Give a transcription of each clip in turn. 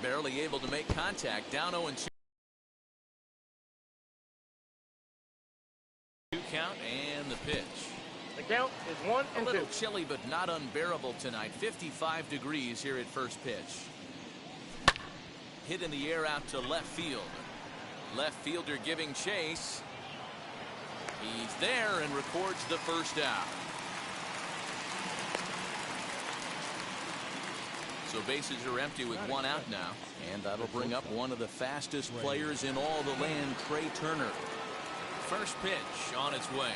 Barely able to make contact. Down 0-2. Count and the pitch. The count is 1-2. A little chilly but not unbearable tonight. 55 degrees here at first pitch. Hit in the air out to left field. Left fielder giving chase. He's there and records the first out. So bases are empty with one out now. And that'll bring up one of the fastest players in all the land, Trey Turner. First pitch on its way.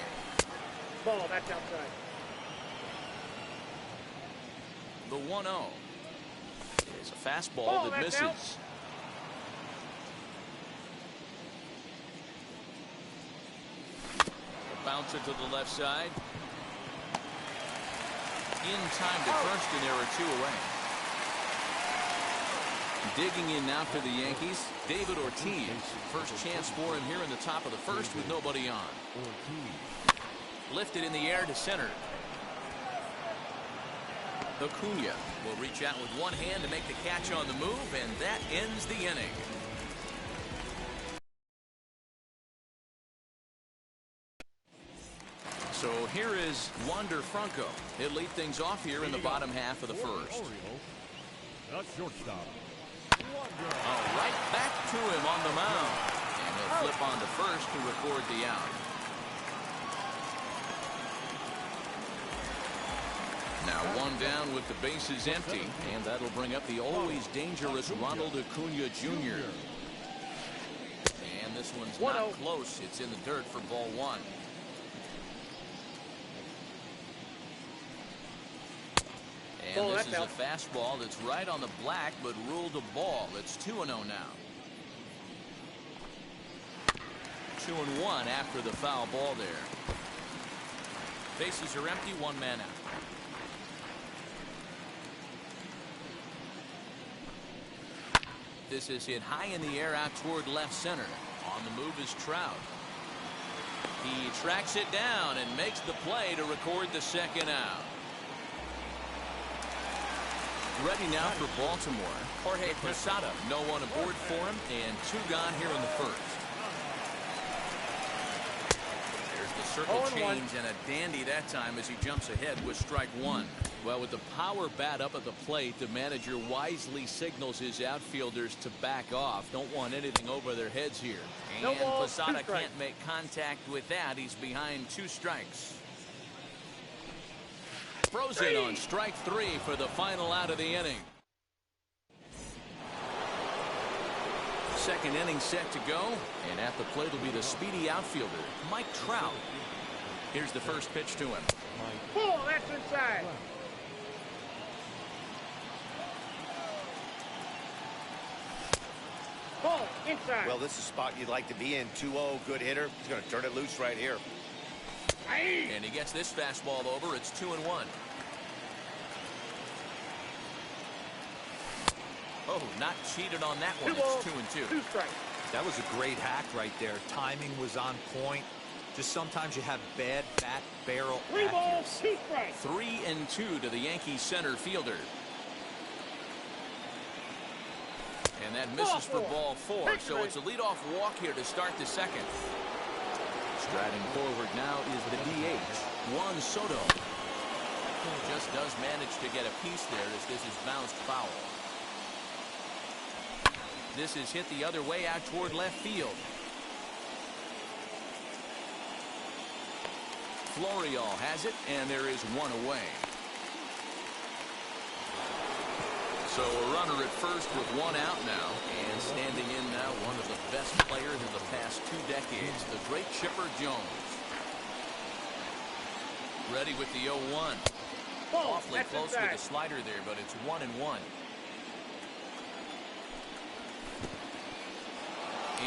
Ball, that's outside. The 1-0. It's a fastball that misses. Out. Bouncer to the left side. In time to first, and there are two away. Digging in now for the Yankees, David Ortiz. First chance for him here in the top of the first with nobody on. Lifted in the air to center. Acuna will reach out with one hand to make the catch on the move, and that ends the inning. So here is Wander Franco. He'll lead things off here in the bottom half of the first. That's shortstop. Right back to him on the mound. And he'll flip on to first to record the out. Now one down with the bases empty. And that'll bring up the always dangerous Ronald Acuna Jr. And this one's not close. It's in the dirt for ball one. And this is a fastball that's right on the black, but ruled a ball. It's 2-0 now. 2-1 after the foul ball there. Bases are empty, one man out. This is hit high in the air out toward left center. On the move is Trout. He tracks it down and makes the play to record the second out. Ready now for Baltimore. Jorge Posada. No one aboard for him, and two gone here in the first. There's the circle change, and a dandy that time as he jumps ahead with strike one. Well, with the power bat up at the plate, the manager wisely signals his outfielders to back off. Don't want anything over their heads here. And Posada can't make contact with that. He's behind 2 strikes. Throws in on strike 3 for the final out of the inning. Second inning set to go, and at the plate will be the speedy outfielder, Mike Trout. Here's the first pitch to him. Ball, that's inside. Ball, inside. Well, this is a spot you'd like to be in. 2-0, good hitter. He's going to turn it loose right here. And he gets this fastball over. It's 2-1. Oh, not cheated on that one. It's 2-2. 2 strikes. That was a great hack right there. Timing was on point. Just sometimes you have bad bat barrel 3 balls, accuracy. 2 strikes. 3-2 to the Yankees center fielder. And that misses for ball 4. So it's a leadoff walk here to start the second. Striding forward now is the DH, Juan Soto. Just does manage to get a piece there as this is bounced foul. This is hit the other way out toward left field. Florial has it, and there is one away. So a runner at first with one out now, and standing in now one of the best players of the past 2 decades, the great Chipper Jones. Ready with the 0-1. Awfully close with the slider there, but it's 1-1.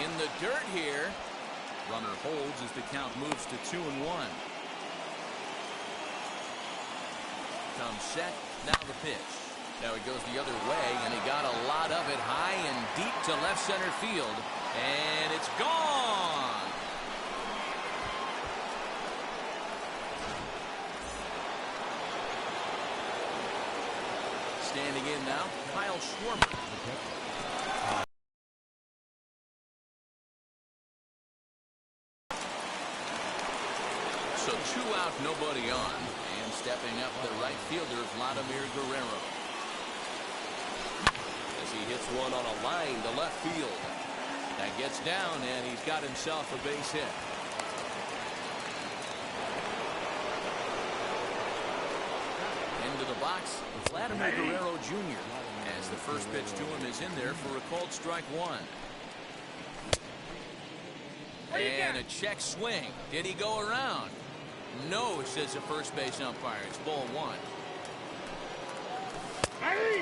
In the dirt here. Runner holds as the count moves to 2-1. Comes set. Now the pitch. Now he goes the other way, and he got a lot of it high and deep to left center field. And it's gone. Standing in now, Kyle Schwarber. So 2 out, nobody on. And stepping up, the right fielder, Vladimir Guerrero. As he hits one on a line to left field. That gets down, and he's got himself a base hit. Into the box, Vladimir Guerrero Jr. as the first pitch to him is in there for a called strike 1. And a check swing. Did he go around? No, says the first base umpire. It's ball 1.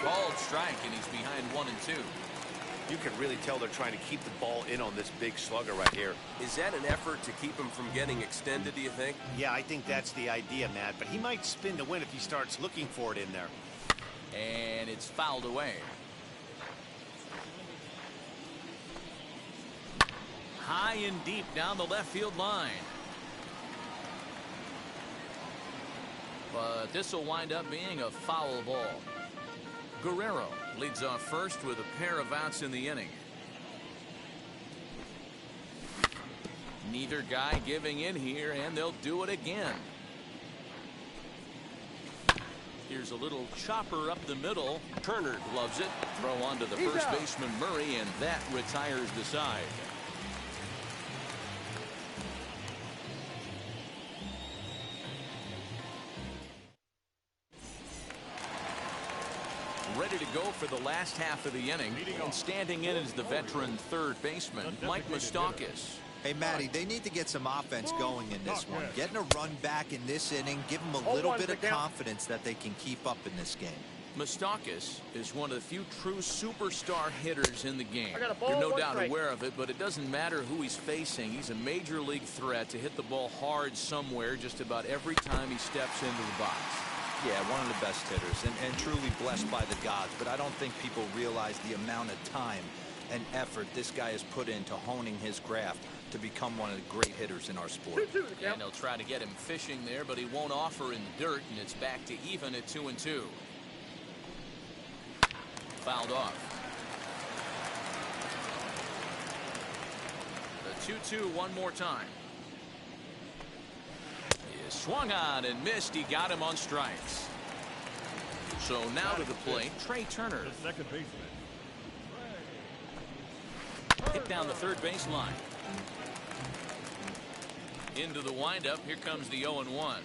Called strike, and he's behind 1 and 2. You can really tell they're trying to keep the ball in on this big slugger right here. Is that an effort to keep him from getting extended, do you think? Yeah, I think that's the idea, Matt. But he might spin to win if he starts looking for it in there. And it's fouled away. High and deep down the left field line. But this will wind up being a foul ball. Guerrero leads off first with a pair of outs in the inning. Neither guy giving in here, and they'll do it again. Here's a little chopper up the middle. Turner loves it. Throw on to the first baseman Murray, and that retires the side. Ready to go for the last half of the inning, and standing in is the veteran third baseman, Mike Moustakas. Hey, Matty, they need to get some offense going in this one. Getting a run back in this inning, give them a little bit of confidence that they can keep up in this game. Moustakas is one of the few true superstar hitters in the game. You're no doubt aware of it, but it doesn't matter who he's facing. He's a major league threat to hit the ball hard somewhere just about every time he steps into the box. Yeah, one of the best hitters and truly blessed by the gods, but I don't think people realize the amount of time and effort this guy has put into honing his craft to become one of the great hitters in our sport. And they'll try to get him fishing there, but he won't offer in the dirt, and it's back to even at 2 and 2. Fouled off. The 2-2 one more time. Swung on and missed. He got him on strikes. So now to the plate, Trey Turner. The second baseman. Hit down the third base line. Into the windup. Here comes the 0-1.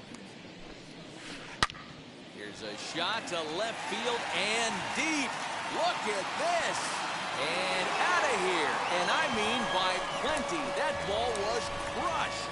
Here's a shot to left field and deep. Look at this. And out of here. And I mean by plenty. That ball was crushed.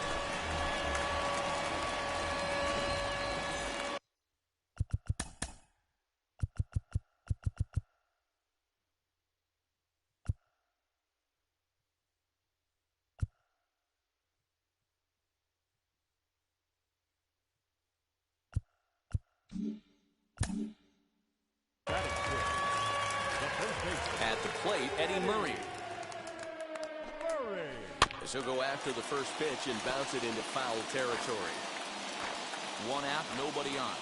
At the plate, Eddie Murray. As he'll go after the first pitch and bounce it into foul territory. 1 out, nobody on.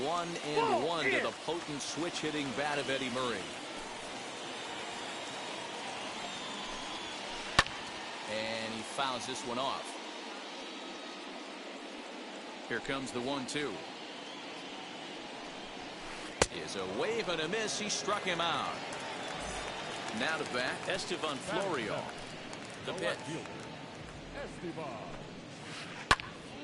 1-1 to the potent switch-hitting bat of Eddie Murray. And he fouls this one off. Here comes the 1-2. Is a wave and a miss. He struck him out. Now to bat, Estevan Florio. The pitch.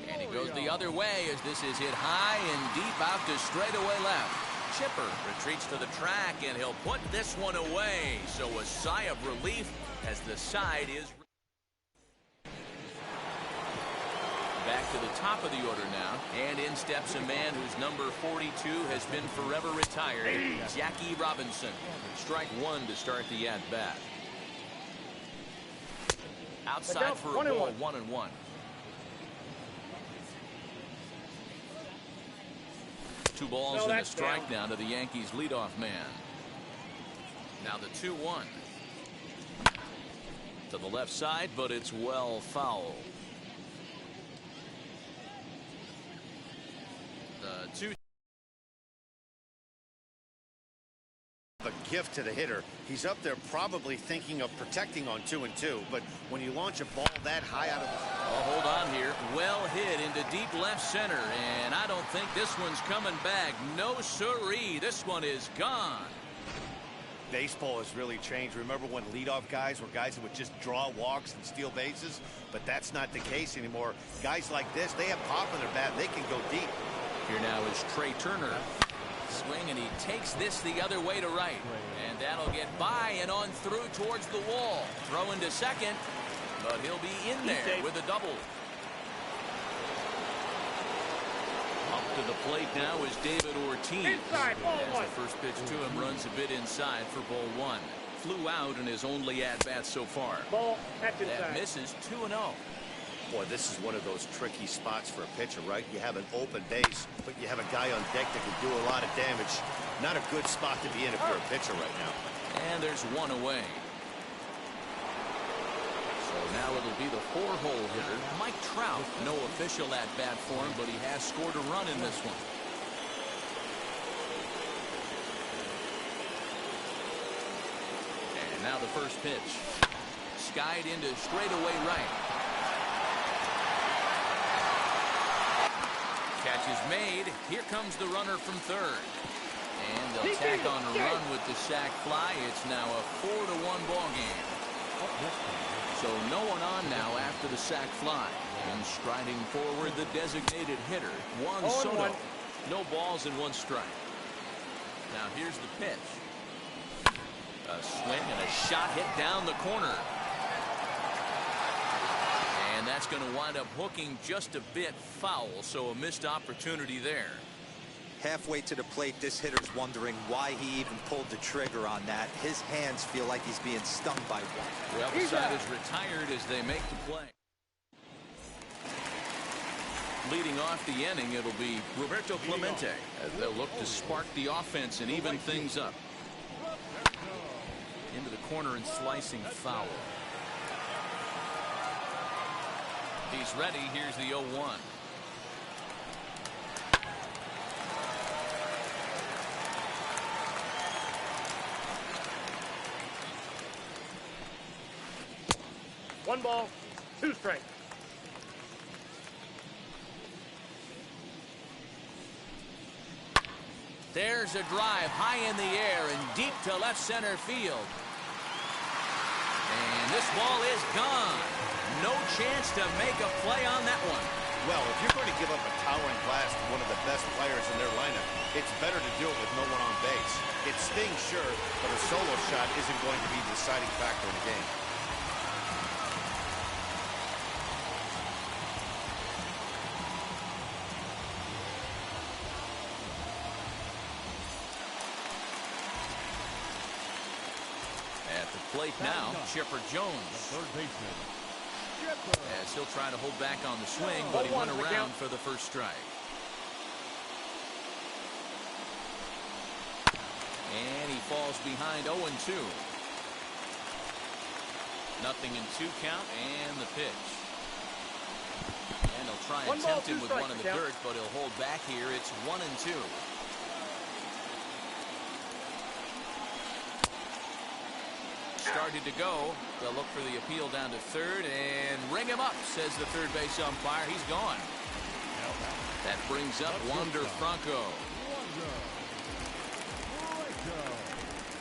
And he goes the other way as this is hit high and deep out to straightaway left. Chipper retreats to the track, and he'll put this one away. So a sigh of relief as the side is back to the top of the order now, and in steps a man whose number 42 has been forever retired, Jackie Robinson. Strike 1 to start the at-bat. Outside for a ball, 1-1. Two balls and a strike now to the Yankees leadoff man. Now the 2-1. To the left side, but it's well foul. 2. A gift to the hitter. He's up there probably thinking of protecting on 2-2, but when you launch a ball that high out of Hold on here. Well hit into deep left center, and I don't think this one's coming back. No siree. This one is gone. Baseball has really changed. Remember when leadoff guys were guys that would just draw walks and steal bases? But that's not the case anymore. Guys like this, they have pop in their bat. They can go deep. Here now is Trey Turner. Swing, and he takes this the other way to right. And that'll get by and on through towards the wall. Throw into second, but he'll be in there with a double. Up to the plate now is David Ortiz. Inside, ball As one. the first pitch to him runs a bit inside for ball 1. Flew out in his only at-bat so far. Ball, that's inside. That misses 2-0. Boy, this is one of those tricky spots for a pitcher, right? You have an open base, but you have a guy on deck that can do a lot of damage. Not a good spot to be in if you're a pitcher right now. And there's one away. So now it'll be the 4-hole hitter, Mike Trout. No official at-bat for him, but he has scored a run in this one. And now the first pitch. Skied into straightaway right. Catch is made. Here comes the runner from third. And they'll tack on a run with the sac fly. It's now a 4-1 ball game. So no one on now after the sac fly. And striding forward, the designated hitter, Juan Soto. No balls and 1 strike. Now here's the pitch. A swing and a shot hit down the corner. And that's going to wind up hooking just a bit foul, so a missed opportunity there. Halfway to the plate, this hitter's wondering why he even pulled the trigger on that. His hands feel like he's being stung by one. Well, the side is retired as they make the play. Leading off the inning, it'll be Roberto Clemente. They'll look to spark the offense and even things up. Into the corner and slicing foul. He's ready. Here's the 0-1. One ball, 2 strikes. There's a drive high in the air and deep to left center field. And this ball is gone. No chance to make a play on that one. Well, if you're going to give up a towering blast to one of the best players in their lineup, it's better to do it with no one on base. It stings, sure, but a solo shot isn't going to be the deciding factor in the game. At the plate now, Chipper Jones. Third baseman. As he'll try to hold back on the swing, but he went around for the first strike. And he falls behind 0-2. Nothing in 2 count, and the pitch. And he'll try and tempt him with one in the dirt, but he'll hold back here. It's 1-2. Started to go. They'll look for the appeal down to third and ring him up, says the third base umpire. He's gone. That brings up Wander Franco.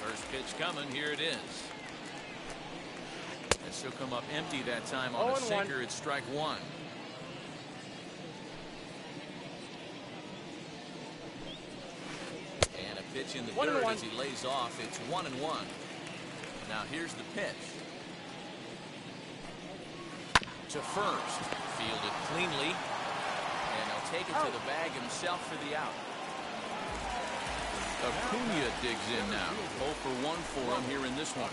First pitch coming. Here it is. This will come up empty that time on a sinker. It's strike 1. And a pitch in the dirt as he lays off. It's 1-1. Now here's the pitch. To first. Fielded cleanly. And he'll take it to the bag himself for the out. Acuna digs in now. 0 for 1 for him here in this one.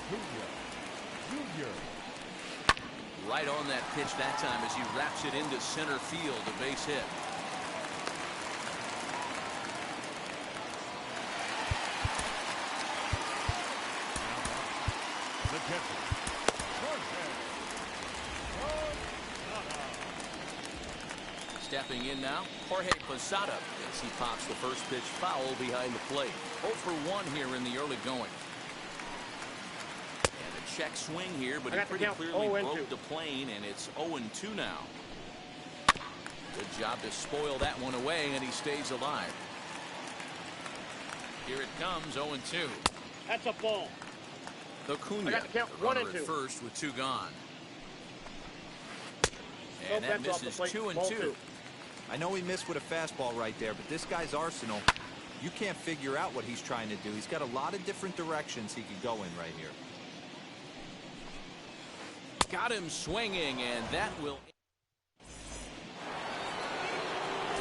Right on that pitch that time as he wraps it into center field. A base hit. Stepping in now, Jorge Posada, as he pops the first pitch foul behind the plate. 0 for 1 here in the early going. And a check swing here, but he pretty clearly broke the plane, and it's 0-2 now. Good job to spoil that one away, and he stays alive. Here it comes, 0-2. That's a ball. Acuna, runner at first with 2 gone. And that misses 2-2. I know he missed with a fastball right there, but this guy's arsenal, you can't figure out what he's trying to do. He's got a lot of different directions he could go in right here. Got him swinging, and that will...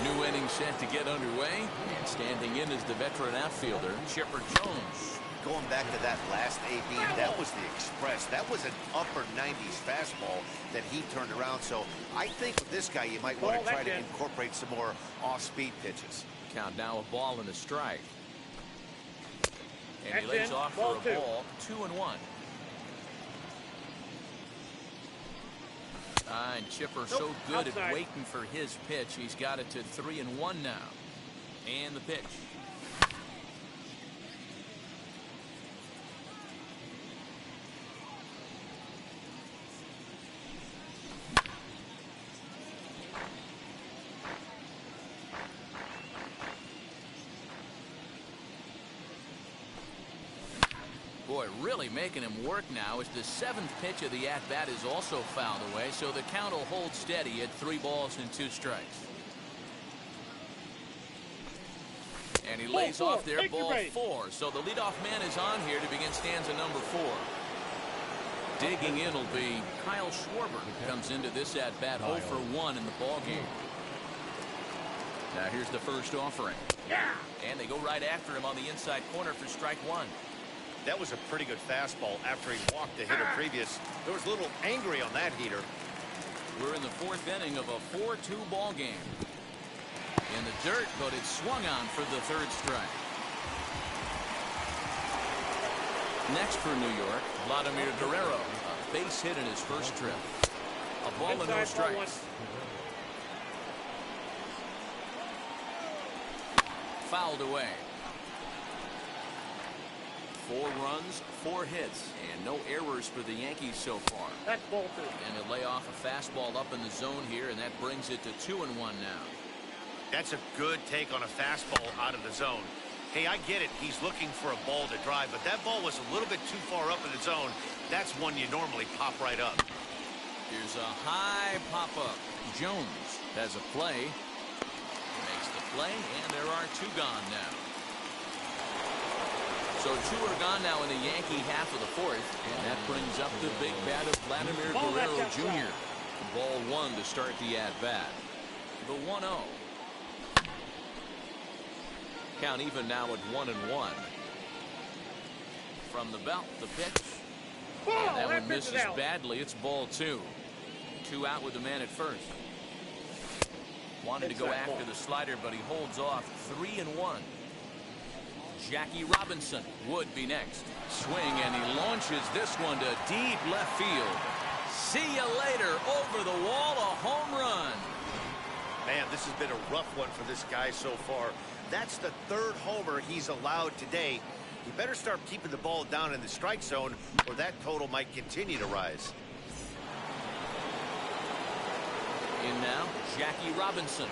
New inning set to get underway. And standing in is the veteran outfielder, Chipper Jones. Going back to that last AB, that was the express. That was an upper 90s fastball that he turned around. So I think with this guy, you might want to try to incorporate some more off-speed pitches. Count now a ball and a strike. And he lays off for a ball, 2-1. And Chipper so good at waiting for his pitch. He's got it to 3-1 now. And the pitch. Boy, really making him work now as the 7th pitch of the at-bat is also fouled away, so the count will hold steady at 3 balls and 2 strikes. And he lays off there, ball 4. So the leadoff man is on here to begin stanza number 4. Digging in will be Kyle Schwarber, who comes into this at-bat 0 for 1 in the ballgame. Now here's the first offering. And they go right after him on the inside corner for strike 1. That was a pretty good fastball after he walked the hitter previous. There was a little angry on that heater. We're in the 4th inning of a 4-2 ball game. In the dirt, but it's swung on for the 3rd strike. Next for New York, Vladimir Guerrero, a base hit in his first trip. A ball and no strikes. Fouled away. 4 runs, 4 hits, and no errors for the Yankees so far. That's ball 2. And they lay off a fastball up in the zone here, and that brings it to 2-1 now. That's a good take on a fastball out of the zone. Hey, I get it. He's looking for a ball to drive, but that ball was a little bit too far up in the zone. That's one you normally pop right up. Here's a high pop-up. Jones has a play. Makes the play, and there are 2 gone now. So 2 are gone now in the Yankee half of the 4th, and that brings up the big bat of Vladimir Guerrero Jr. Ball 1 to start the at-bat. The 1-0. Count even now at 1-1. From the belt, the pitch. And that one misses badly. It's ball 2. 2 out with the man at first. Wanted to go after the slider, but he holds off. 3-1. Jackie Robinson would be next. Swing, and he launches this one to deep left field. See you later. Over the wall, a home run. Man, this has been a rough one for this guy so far. That's the 3rd homer he's allowed today. He better start keeping the ball down in the strike zone, or that total might continue to rise. In now, Jackie Robinson.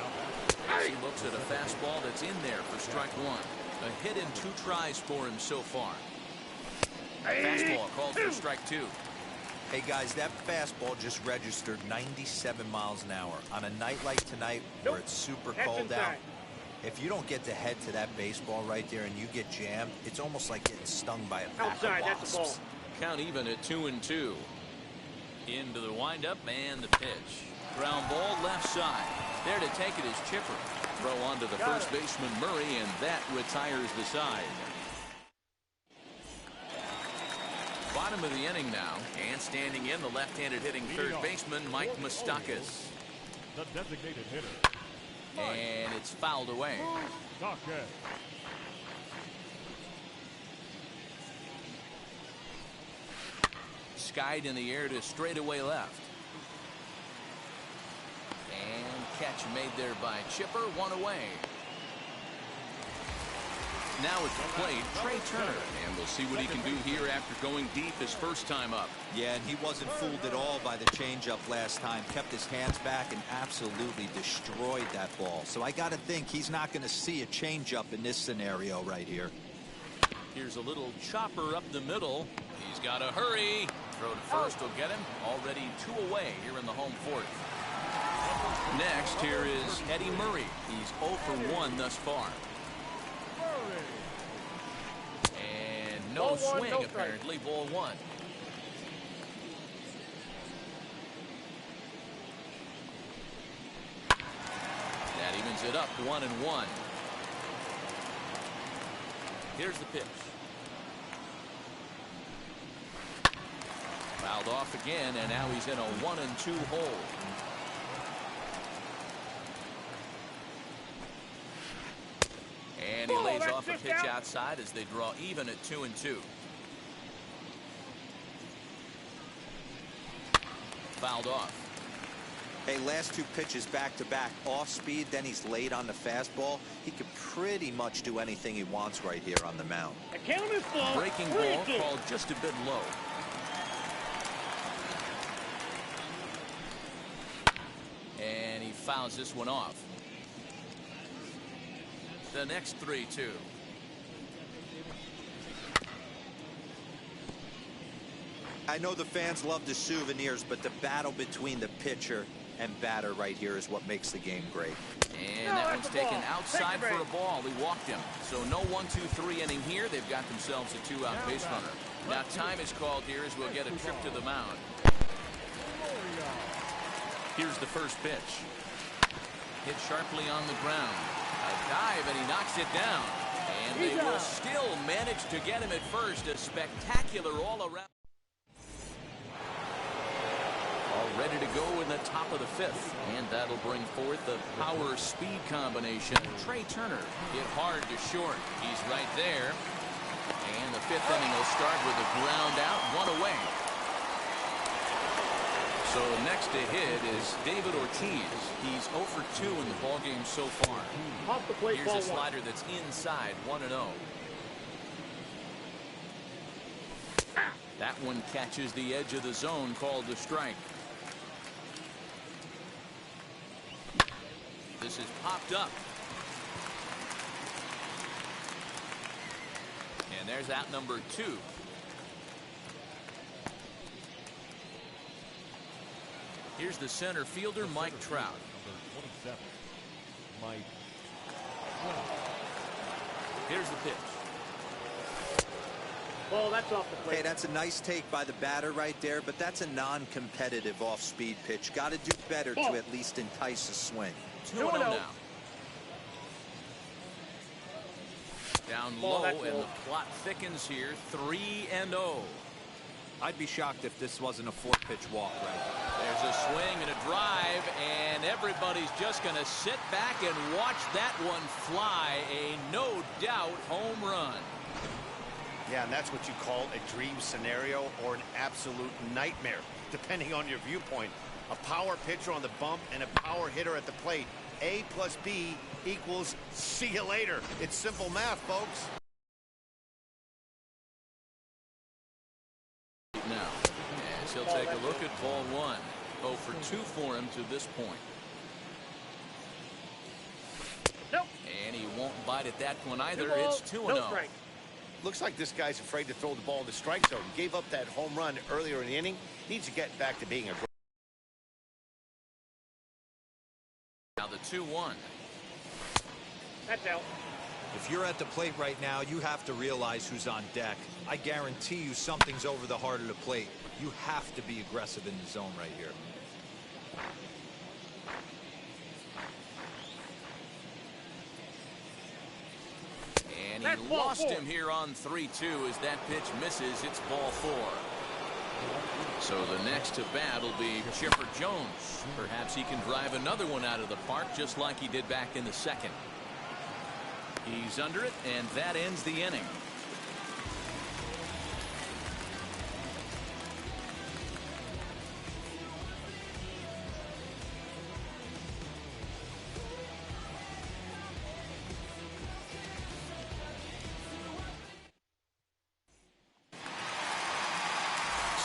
As he looks at a fastball that's in there for strike 1. A hit in 2 tries for him so far. Fastball called for strike 2. Hey guys, that fastball just registered 97 miles an hour. On a night like tonight where it's super cold out, if you don't get to head to that baseball right there and you get jammed, it's almost like getting stung by a pack of wasps. That's a ball. Count even at 2-2. Into the windup and the pitch. Ground ball left side. There to take it is Chipper. Throw onto the first baseman Murray, and that retires the side. Bottom of the inning now, and standing in the left-handed hitting third baseman Mike Moustakas. The designated hitter. And it's fouled away. Skied in the air to straightaway left. And catch made there by Chipper, one away. Now at the plate, Trey Turner, and we'll see what he can do here after going deep his first time up. Yeah, and he wasn't fooled at all by the changeup last time. Kept his hands back and absolutely destroyed that ball. So I got to think he's not going to see a changeup in this scenario right here. Here's a little chopper up the middle. He's got to hurry. Throw to first will get him. Already 2 away here in the home fourth. Next, here is Eddie Murray. He's 0 for 1 thus far. And no swing, apparently. Ball 1. That evens it up 1-1. Here's the pitch. Fouled off again, and now he's in a 1-2 hole. And he lays off a pitch outside as they draw even at 2-2. Fouled off. Hey, last 2 pitches back-to-back, off speed, then he's late on the fastball. He could pretty much do anything he wants right here on the mound. Breaking ball called just a bit low. And he fouls this one off. The next 3-2. I know the fans love the souvenirs, but the battle between the pitcher and batter right here is what makes the game great. And that one's taken outside for a ball. He walked him. So no 1-2-3 inning here. They've got themselves a 2-out base runner. Now time is called here as we'll get a trip to the mound. Here's the first pitch. Hit sharply on the ground. A dive, and he knocks it down. And they will still manage to get him at first. A spectacular all-around. All ready to go in the top of the 5th. And that'll bring forth the power-speed combination. Trey Turner hit hard to short. He's right there. And the 5th inning will start with a ground out, 1 away. So next to hit is David Ortiz. He's 0 for 2 in the ballgame so far. Off the plate, here's a slider that's inside, 1-0. That one catches the edge of the zone, called a strike. This is popped up. And there's out number 2. Here's the center fielder, Mike Trout. Number 27, Mike. Here's the pitch. Well, that's off the plate. Hey, that's a nice take by the batter right there, but that's a non-competitive off-speed pitch. Got to do better to at least entice a swing. 2-0 now. Down low, and the plot thickens here. 3-0. I'd be shocked if this wasn't a 4-pitch walk right now. There's a swing and a drive, and everybody's just going to sit back and watch that one fly. A no-doubt home run. Yeah, and that's what you call a dream scenario or an absolute nightmare, depending on your viewpoint. A power pitcher on the bump and a power hitter at the plate. A plus B equals see you later. It's simple math, folks. Now, as he'll take a look at ball 1. 0 for 2 for him to this point. Nope. And he won't bite at that one either. It's 2-0. No strike. Looks like this guy's afraid to throw the ball in the strike zone. Gave up that home run earlier in the inning. Needs to get back to being a... Now the 2-1. That's out. If you're at the plate right now, you have to realize who's on deck. I guarantee you something's over the heart of the plate. You have to be aggressive in the zone right here. And he lost him here on 3-2 as that pitch misses. It's ball 4. So the next to bat will be Chipper Jones. Perhaps he can drive another one out of the park just like he did back in the 2nd. He's under it, and that ends the inning.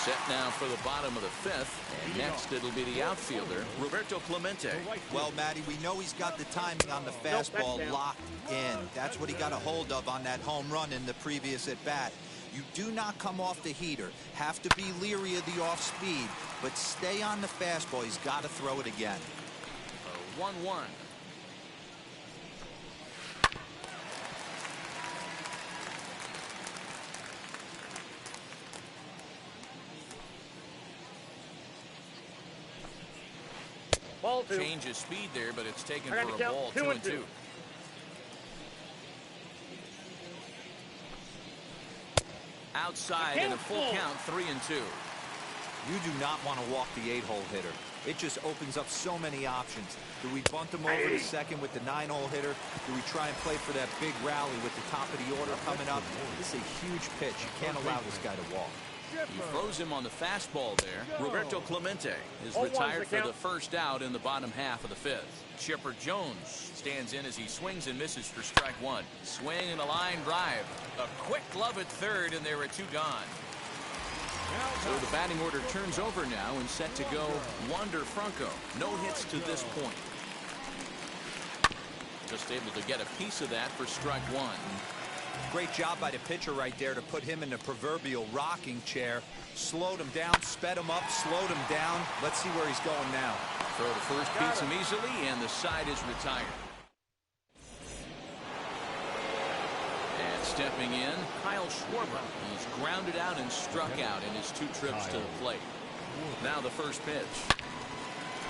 Set now for the bottom of the fifth, and next it'll be the outfielder, Roberto Clemente. Well, Matty, we know he's got the timing on the fastball locked in. That's what he got a hold of on that home run in the previous at-bat. You do not come off the heater. Have to be leery of the off speed, but stay on the fastball. He's got to throw it again. 1-1. Ball 2. Change of speed there, but it's taken I for got a to ball. count 2-2. Outside and a full count. 3-2. You do not want to walk the 8-hole hitter. It just opens up so many options. Do we bunt him over to second with the 9-hole hitter? Do we try and play for that big rally with the top of the order coming up? This is a huge pitch. You can't allow this guy to walk. He throws him on the fastball there. Roberto Clemente is retired for the first out in the bottom half of the fifth. Chipper Jones stands in as he swings and misses for strike one. Swing and a line drive. A quick glove at third, and there are 2 gone. So the batting order turns over now and set to go Wander Franco. No hits to this point. Just able to get a piece of that for strike one. Great job by the pitcher right there to put him in the proverbial rocking chair. Slowed him down, sped him up, slowed him down. Let's see where he's going now. Throw to first beats him easily, and the side is retired. And stepping in, Kyle Schwarber. He's grounded out and struck out in his 2 trips to the plate. Now the first pitch.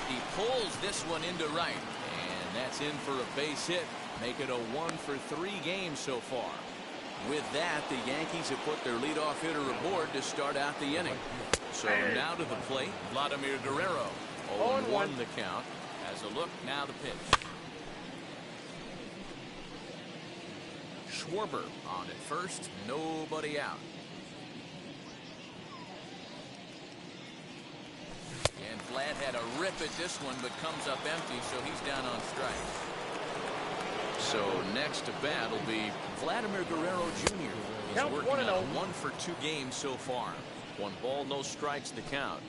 He pulls this one into right, and that's in for a base hit. Make it a 1-for-3 game so far. With that, the Yankees have put their leadoff hitter aboard to start out the inning. So now to the plate, Vladimir Guerrero. 0-1 the count. As a look, now the pitch. Schwarber on at first, nobody out. And Vlad had a rip at this one, but comes up empty, so he's down on strikes. So next to bat will be Vladimir Guerrero Jr. He's working on a 1-for-2 game so far. 1 ball, no strikes the count.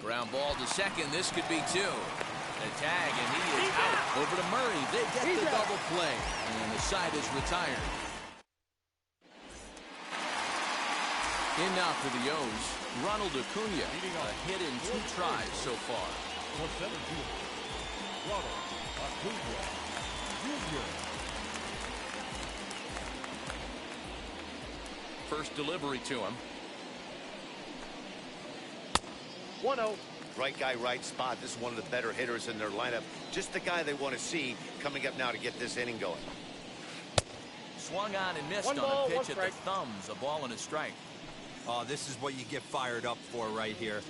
Ground ball to second. This could be 2. A tag, and he is out. Over to Murray. They get the double play, and the side is retired. In now for the O's, Ronald Acuna. A hit in 2 tries so far. Ronald Acuna. First delivery to him. 1-0. Right guy, right spot. This is one of the better hitters in their lineup. Just the guy they want to see coming up now to get this inning going. Swung on and missed 1 on ball, a pitch 1 at strike. the thumbs. A ball and a strike. Oh, this is what you get fired up for right here.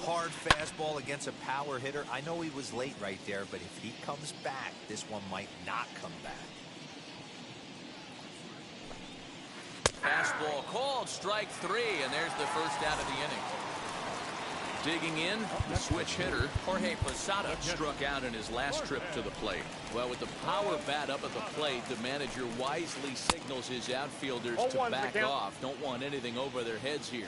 Hard fastball against a power hitter. I know he was late right there, but if he comes back, this one might not come back. Fastball called, strike 3, and there's the first out of the inning. Digging in, the switch hitter, Jorge Posada, struck out in his last trip to the plate. Well, with the power bat up at the plate, the manager wisely signals his outfielders to back off. Don't want anything over their heads here.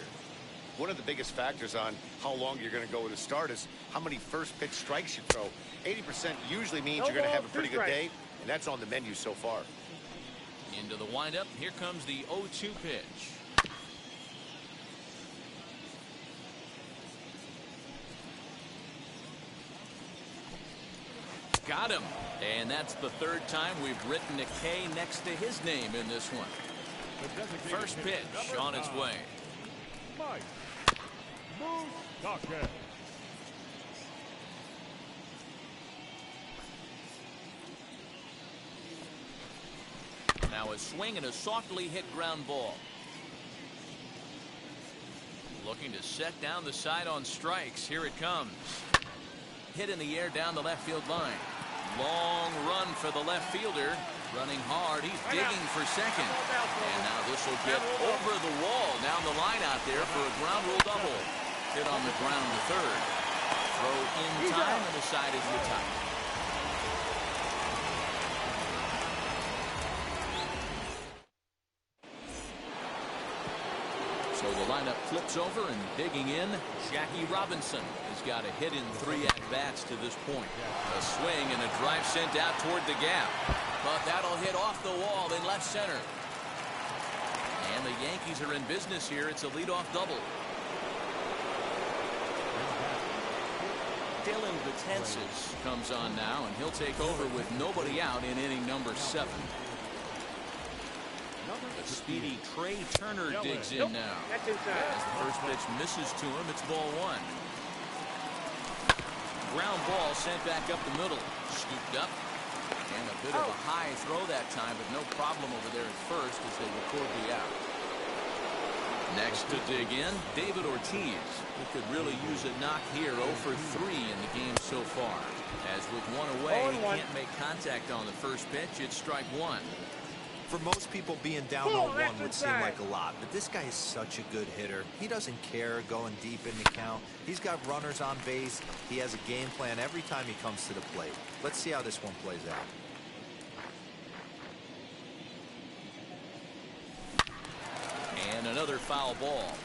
One of the biggest factors on how long you're going to go with a start is how many first pitch strikes you throw. 80% usually means you're going to have a pretty good day, and that's on the menu so far. Into the windup, here comes the 0-2 pitch. Got him. And that's the 3rd time we've written a K next to his name in this one. First pitch on its way. Mike Moustakas. Now a swing and a softly hit ground ball. Looking to set down the side on strikes. Here it comes. Hit in the air down the left field line. Long run for the left fielder. Running hard. He's digging for second. And now this will get over the wall down the line out there for a ground rule double. Hit on the ground to third. Throw in time, and the side is retired. So the lineup flips over, and digging in, Jackie Robinson has got a hit in 3 at-bats to this point. A swing and a drive sent out toward the gap. But that'll hit off the wall in left center. And the Yankees are in business here. It's a leadoff double. Dylan Betances comes on now, and he'll take over with nobody out in inning number 7. The speedy Trey Turner digs in now. That's inside. As the first pitch misses to him, it's ball 1. Ground ball sent back up the middle. Scooped up. And a bit of a high throw that time, but no problem over there at first as they record the out. Next to dig in, David Ortiz, who could really use a knock here. 0 for 3 in the game so far. As with 1 away, he can't make contact on the first pitch. It's strike 1. For most people, being down 0-1 would seem like a lot, but this guy is such a good hitter. He doesn't care going deep in the count. He's got runners on base. He has a game plan every time he comes to the plate. Let's see how this one plays out. And another foul ball.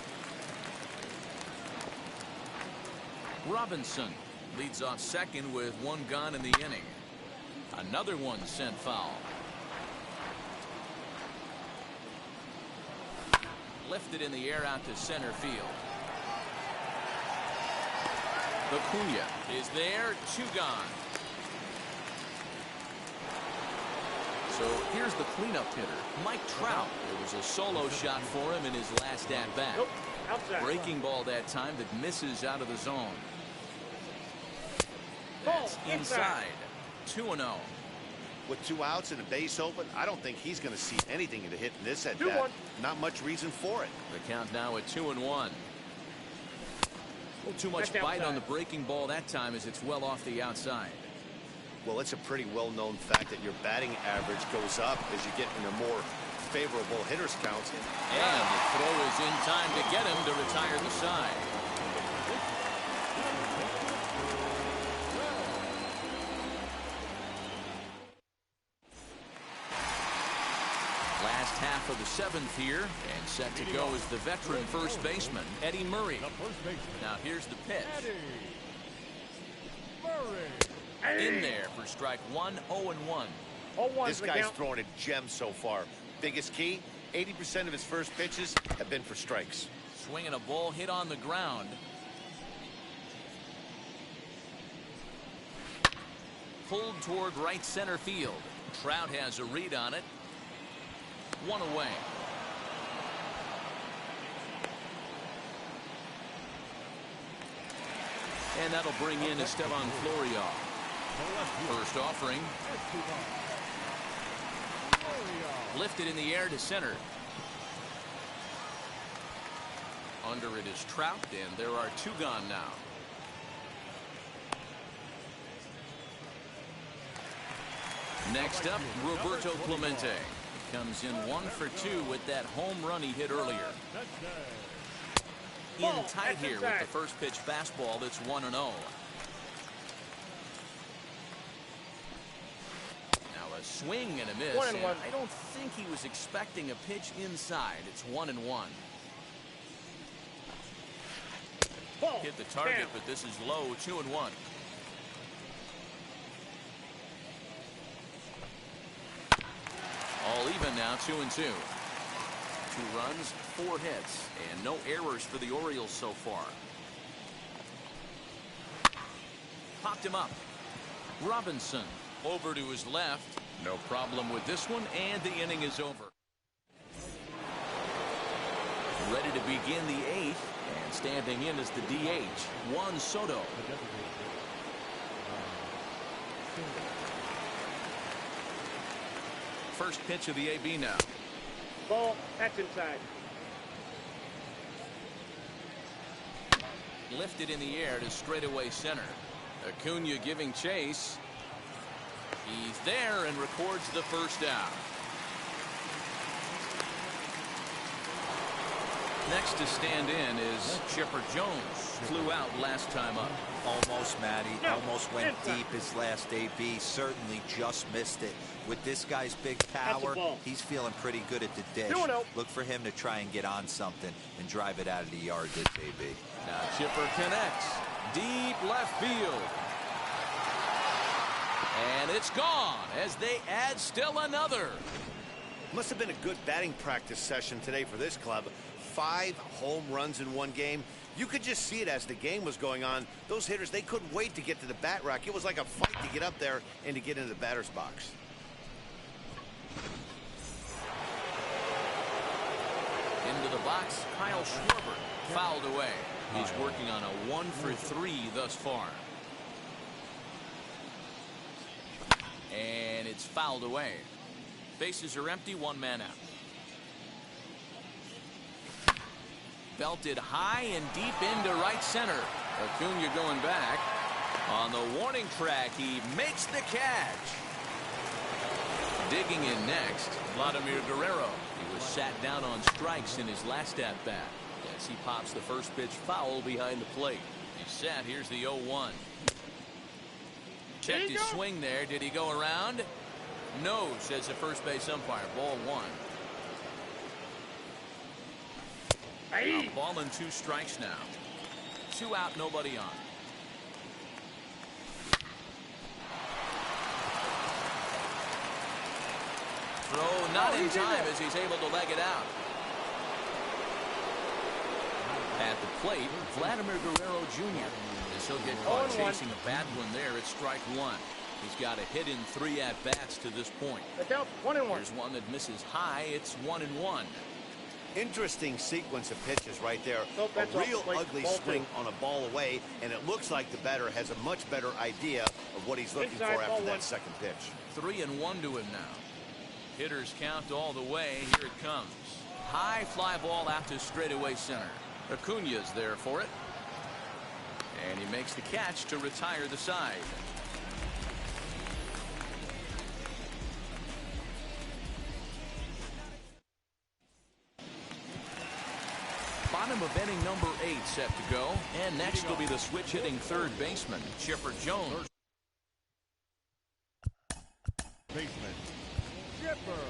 Robinson leads off second with 1 gone in the inning. Another one sent foul. Lifted in the air out to center field. Acuna is there. 2 gone. So here's the cleanup hitter, Mike Trout. It was a solo shot for him in his last at-bat. Nope. Outside. Breaking ball that time that misses out of the zone. That's inside. 2-0. With 2 outs and a base open, I don't think he's going to see anything to hit in this at bat. Not much reason for it. The count now at 2-1. A little too much bite on the breaking ball that time as it's well off the outside. Well, it's a pretty well-known fact that your batting average goes up as you get into more favorable hitters counts. And the throw is in time to get him to retire the side. Last half of the 7th here, and set to go is the veteran first baseman, Eddie Murray. Now here's the pitch. In there for strike 1, 0-1. This guy's throwing a gem so far. Biggest key, 80% of his first pitches have been for strikes. Swinging a ball hit on the ground. Pulled toward right center field. Trout has a read on it. 1 away. And that'll bring in Esteban Florial. First offering. Lifted in the air to center. Under it is Trout, and there are 2 gone now. Next up, Roberto Clemente. Comes in 1 for 2 with that home run he hit earlier. In tight here with the first pitch fastball that's 1-0. Now a swing and a miss. 1-1. And I don't think he was expecting a pitch inside. It's 1-1. Hit the target, but this is low. 2-1. All even now, 2-2. 2 runs, 4 hits, and no errors for the Orioles so far. Popped him up. Robinson over to his left. No problem with this one, and the inning is over. Ready to begin the 8th, and standing in is the DH, Juan Soto. First pitch of the AB now. Ball. That's inside. Lifted in the air to straightaway center. Acuna giving chase. He's there and records the first out. Next to stand in is Chipper Jones. Flew out last time up. Almost, Matty. Almost went deep his last AB. Certainly just missed it. With this guy's big power, he's feeling pretty good at the dish. Look for him to try and get on something and drive it out of the yard this AB. Now Chipper connects. Deep left field. And it's gone as they add still another. Must have been a good batting practice session today for this club. 5 home runs in one game. You could just see it as the game was going on. Those hitters, they couldn't wait to get to the bat rack. It was like a fight to get up there and to get into the batter's box. Into the box, Kyle Schwarber fouled away. He's working on a 1 for 3 thus far. And it's fouled away. Bases are empty, 1 man out. Belted high and deep into right center. Acuna going back. On the warning track, he makes the catch. Digging in next, Vladimir Guerrero. He was sat down on strikes in his last at-bat. As he pops the first pitch foul behind the plate. He's set. Here's the 0-1. Checked his swing there. Did he go around? No, says the first base umpire. Ball 1. A ball and 2 strikes now. 2 out, nobody on. Throw not in time as he's able to leg it out. At the plate, Vladimir Guerrero Jr. As he'll get caught chasing a bad one there at strike 1. He's got a hit in 3 at-bats to this point. Here's one that misses high. It's 1-1. Interesting sequence of pitches right there. A real ugly swing on a ball away, and it looks like the batter has a much better idea of what he's looking for after that second pitch. 3-1 to him now. Hitters count all the way. Here it comes. High fly ball out to straightaway center. Acuna's there for it. And he makes the catch to retire the side. Bottom of inning number 8 set to go. And next will be the switch hitting third baseman, Chipper Jones. Baseman, Chipper.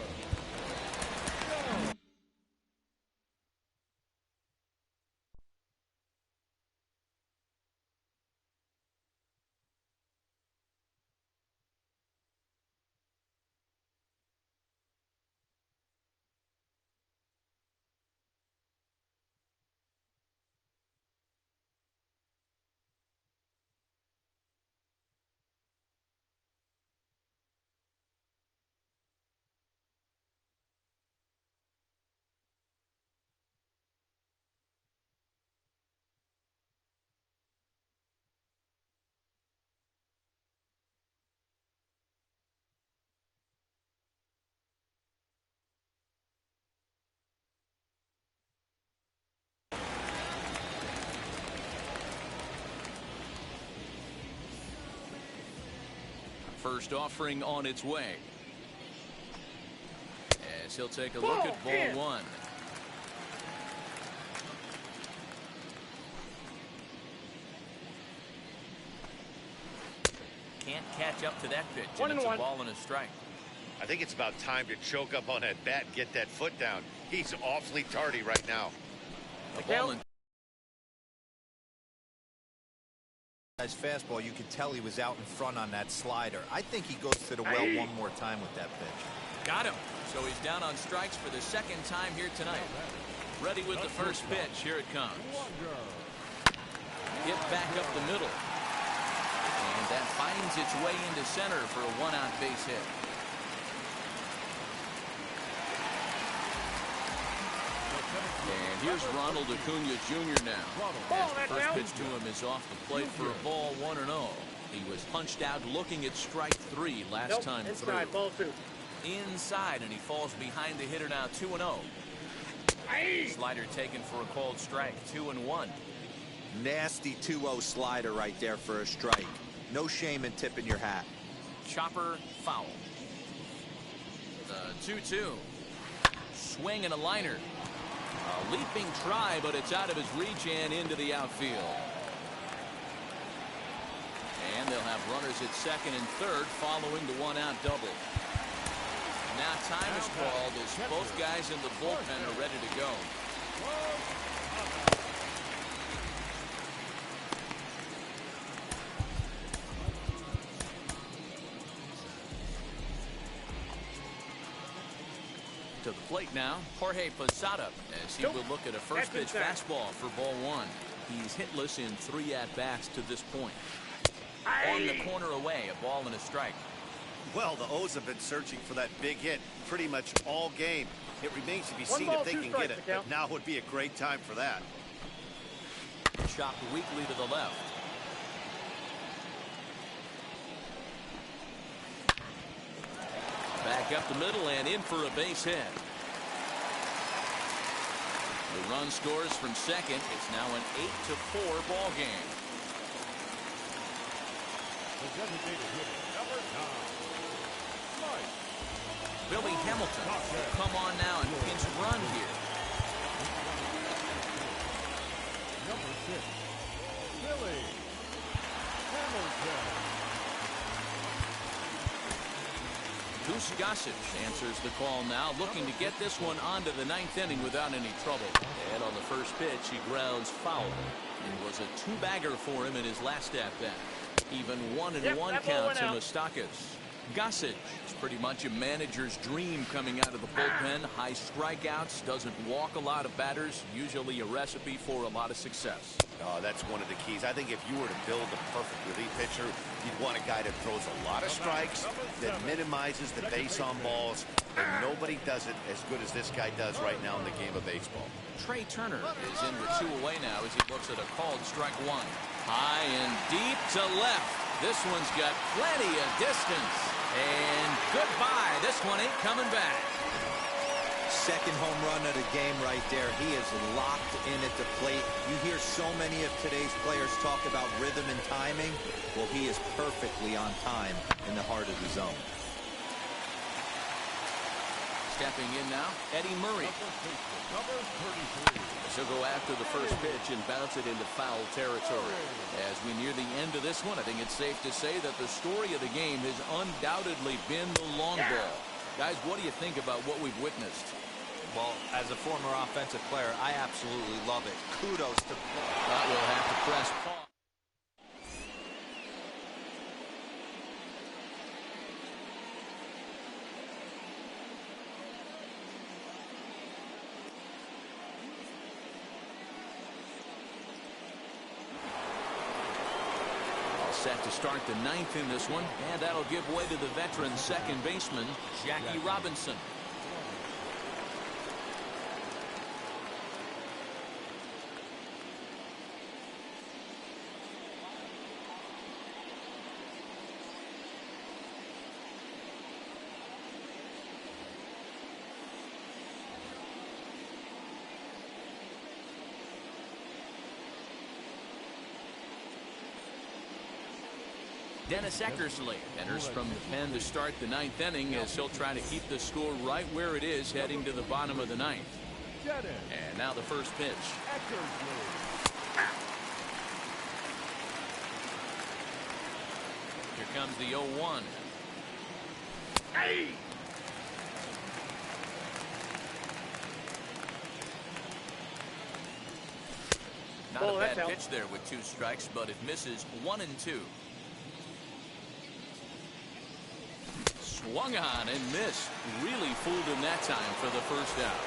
First offering on its way. As he'll take a look at ball 1. Can't catch up to that pitch, and it's a ball and a strike. I think it's about time to choke up on that bat and get that foot down. He's awfully tardy right now. A ball and His fastball, you could tell he was out in front on that slider. I think he goes to the well one more time with that pitch. got him. So he's down on strikes for the second time here tonight. Ready with the first pitch. Here it comes. Hit back up the middle. And that finds its way into center for a 1-out base hit. And here's Ronald Acuna Jr. now. As the first pitch to him is off the plate for a ball 1-0. He was punched out looking at strike 3 last time through. Ball 2. Inside, and he falls behind the hitter now 2-0. Slider taken for a called strike. 2-1. Nasty 2-0 slider right there for a strike. No shame in tipping your hat. Chopper foul. The 2-2. Swing and a liner. A leaping try, but it's out of his reach and into the outfield. And they'll have runners at second and third following the one-out double. Now time is called as both guys in the bullpen are ready to go. To the plate now, Jorge Posada, as he will look at a first pitch fastball for ball one. He's hitless in 3 at-bats to this point. On the corner away, a ball and a strike. Well, the O's have been searching for that big hit pretty much all game. It remains to be seen if they can get it, but now would be a great time for that. Chopped weakly to the left. Back up the middle and in for a base hit. The run scores from second. It's now an 8-4 ball game. The designated hitter, number 9, Mike. Billy Hamilton will come on now and pinch run here. Number 6, Billy Hamilton. Goose Gossage answers the call now, looking to get this one onto the 9th inning without any trouble. And on the first pitch, he grounds foul. It was a 2-bagger for him in his last at-bat. Even 1-1 count to Moustakas. Gossage is pretty much a manager's dream coming out of the bullpen. High strikeouts, doesn't walk a lot of batters, usually a recipe for a lot of success. Oh, that's one of the keys. I think if you were to build a perfect relief pitcher, you'd want a guy that throws a lot of strikes, that minimizes the base on balls, and nobody does it as good as this guy does right now in the game of baseball. Trey Turner is in with 2 away now as he looks at a called strike one. High and deep to left. This one's got plenty of distance. And goodbye. This one ain't coming back. Second home run of the game right there. He is locked in at the plate. You hear so many of today's players talk about rhythm and timing. Well, he is perfectly on time in the heart of the zone. Stepping in now, Eddie Murray. Number 33. He'll go after the first pitch and bounce it into foul territory. As we near the end of this one, I think it's safe to say that the story of the game has undoubtedly been the long ball. Guys, what do you think about what we've witnessed? Well, as a former offensive player, I absolutely love it. Kudos to... That will have to press pause. Set to start the 9th in this one, and that'll give way to the veteran second baseman, Jackie Robinson. Dennis Eckersley enters from the pen to start the 9th inning as he'll try to keep the score right where it is heading to the bottom of the 9th. And now the first pitch. Here comes the 0-1. Hey! Not a bad pitch there with 2 strikes, but it misses 1-2. Swung on and missed. Really fooled him that time for the first out.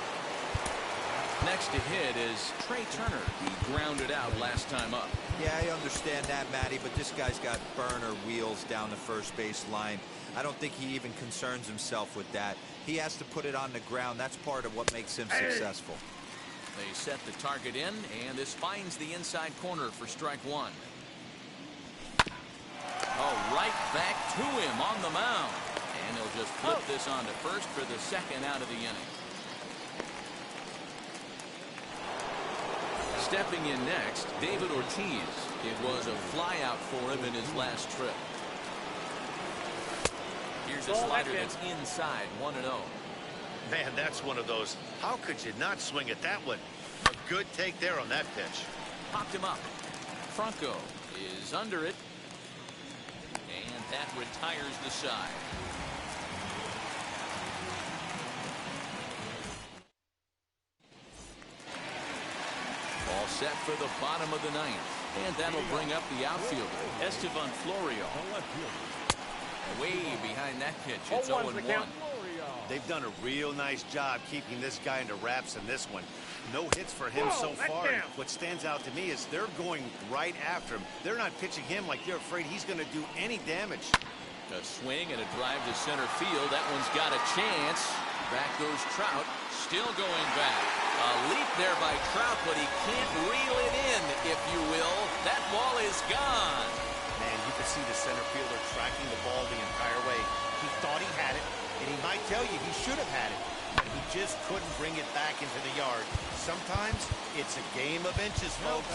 Next to hit is Trey Turner. He grounded out last time up. Yeah, I understand that, Matty, but this guy's got burner wheels down the first base line. I don't think he even concerns himself with that. He has to put it on the ground. That's part of what makes him successful. They set the target in, and this finds the inside corner for strike one. Oh, right back to him on the mound. And he'll just flip this on to first for the second out of the inning. Stepping in next, David Ortiz. It was a flyout for him in his last trip. Here's a slider that's inside, 1-0. Man, that's one of those. How could you not swing at that one? A good take there on that pitch. Popped him up. Franco is under it. And that retires the side. All set for the bottom of the ninth. And that'll bring up the outfielder, Estevan Florio. Way behind that pitch. It's 0-1. They've done a real nice job keeping this guy into wraps in this one. No hits for him so far. What stands out to me is they're going right after him. They're not pitching him like they're afraid he's going to do any damage. A swing and a drive to center field. That one's got a chance. Back goes Trout. Still going back. A leap there by Trout, but he can't reel it in, if you will. That ball is gone. Man, you could see the center fielder tracking the ball the entire way. He thought he had it, and he might tell you he should have had it, but he just couldn't bring it back into the yard. Sometimes it's a game of inches, folks.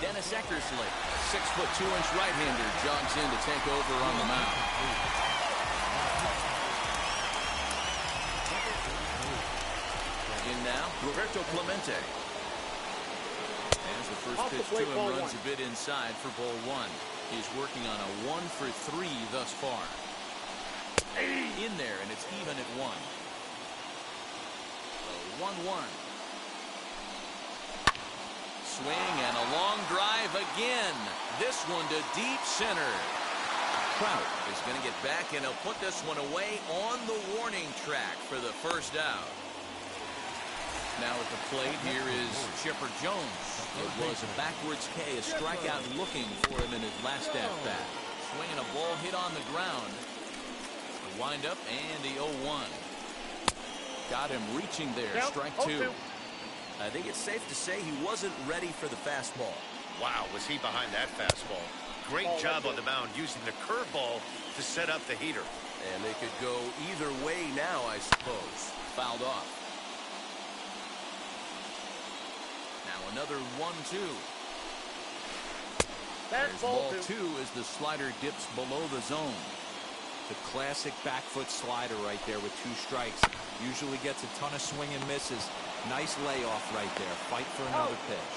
Dennis Eckersley, 6'2" right-hander, jogs in to take over on the mound. In now, Roberto Clemente. As the first pitch to him runs a bit inside for ball one. He's working on a 1-for-3 thus far. In there, and it's even at 1. So 1-1. Swing and a long drive again. This one to deep center. Trout is going to get back, and he'll put this one away on the warning track for the first out. Now at the plate, here is Chipper Jones. It was a backwards K, a strikeout looking for him in his last at-bat. Swinging a ball hit on the ground. The wind-up and the 0-1. Got him reaching there, strike two. I think it's safe to say he wasn't ready for the fastball. Wow, was he behind that fastball. Great job on the mound using the curveball to set up the heater. And they could go either way now, I suppose. Fouled off. Now another 1-2. There's ball two as the slider dips below the zone. The classic back foot slider right there with 2 strikes. Usually gets a ton of swing and misses. Nice layoff right there. Fight for another pitch.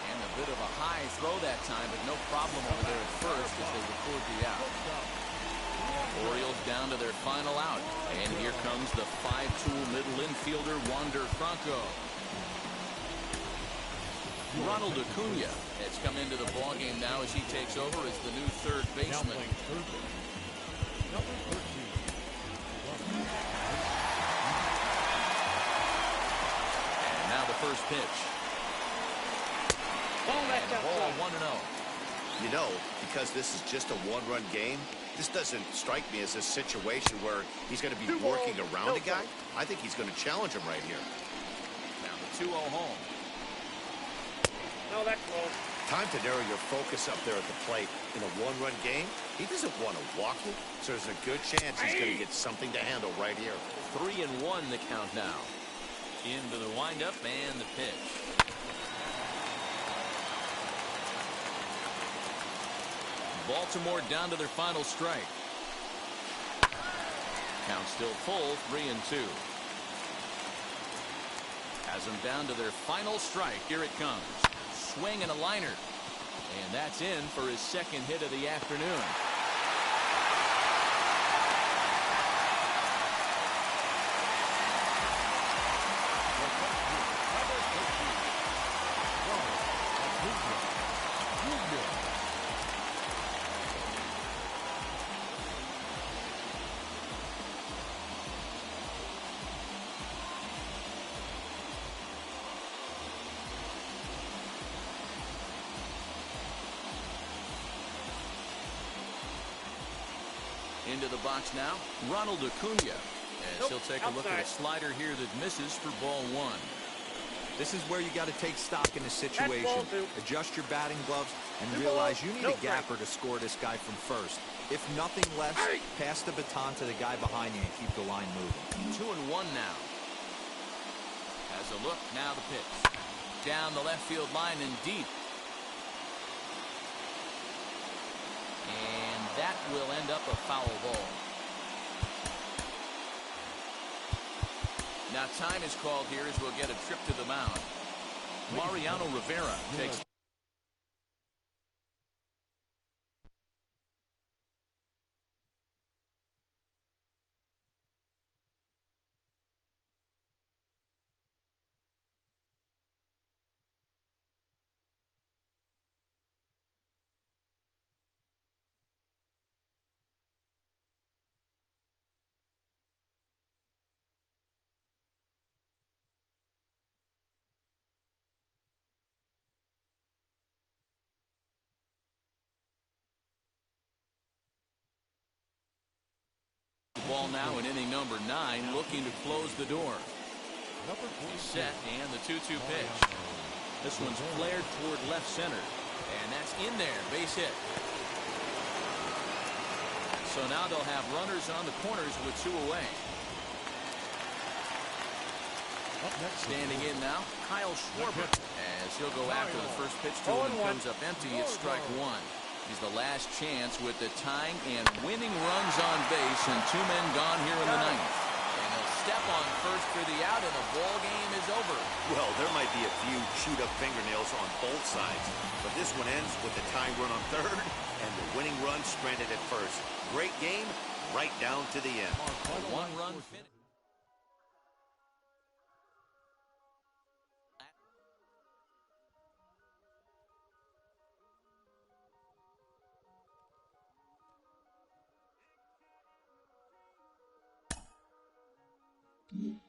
And a bit of a high throw that time, but no problem over there at first as they record the out. Orioles down to their final out. And here comes the 5-tool middle infielder, Wander Franco. Ronald Acuna has come into the ballgame now as he takes over as the new third baseman. And now the first pitch. Ball 1-0. You know, because this is just a one-run game, this doesn't strike me as a situation where he's going to be working around a guy. I think he's going to challenge him right here. Now the 2-0 home. No, that's low. Time to narrow your focus up there at the plate. In a one-run game, he doesn't want to walk you, so there's a good chance he's going to get something to handle right here. 3-1 the count now. Into the windup and the pitch. Baltimore down to their final strike. Count still full, 3-2. Has them down to their final strike. Here it comes. Swing and a liner. And that's in for his second hit of the afternoon. Into the box now, Ronald Acuna. As he'll take a look at a slider here that misses for ball one. This is where you got to take stock in the situation. Adjust your batting gloves and realize you need a gapper to score this guy from first. If nothing less, pass the baton to the guy behind you and keep the line moving. 2-1 now. Has a look, now the pitch. Down the left field line and deep. And that will end up a foul ball. Now time is called here as we'll get a trip to the mound. Mariano Rivera takes. Ball now in inning number 9, looking to close the door. He's set, and the 2-2 pitch. This one's flared toward left center, and that's in there, base hit. So now they'll have runners on the corners with 2 away. Standing in now, Kyle Schwarber, as he'll go after the first pitch to him and comes up empty. It's strike 1. He's the last chance with the tying and winning runs on base, and 2 men gone here in the 9th. And he'll step on first for the out, and the ball game is over. Well, there might be a few chewed up fingernails on both sides, but this one ends with the tying run on third and the winning run stranded at first. Great game, right down to the end. A 1-run finish. Mm-hmm.